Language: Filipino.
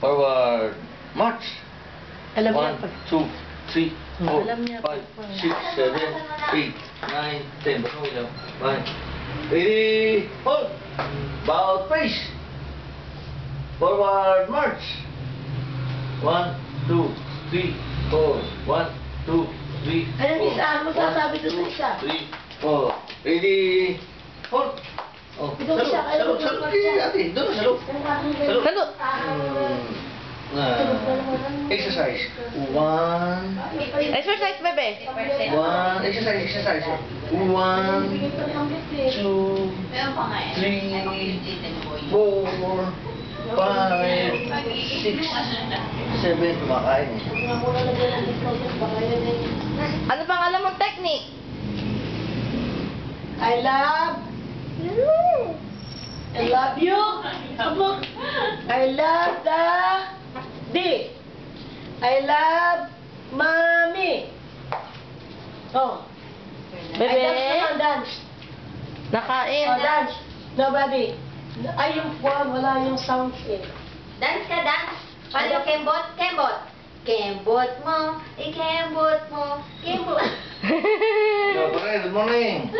Forward. March. Alam niya 1, pa. 2, 3, 4, Alam niya 5, pa. 6, 7, 8, 9, 10. Basta mo ilaw. 1. Ready, hold. Bow face. Forward march. 1, 2, 3, 4. 1, 2, 3, 4. Anong isa? Ano masasabi doon sa isa? 3, 4. Ready, hold. Oh, Ikaw isa, salud, salud, salud. Ate, doon, salud. Salud. Salud. Exercise. 1, Exercise, bebe. exercise. 1, 2, 3, 4, 5, 6, 7. Kumakain eh. Ano bang alam mong technique? I love you. I love you. I love daddy. I love mommy. Oh. Bebe? I dance naman, dance. Nakain. Oh, dance. Nobody. Ay, yung wag, wala yung sounds eh. Dance ka, dance. Paano yung kembot? Kembot. Kembot mo, ikembot mo, kembot. Good morning.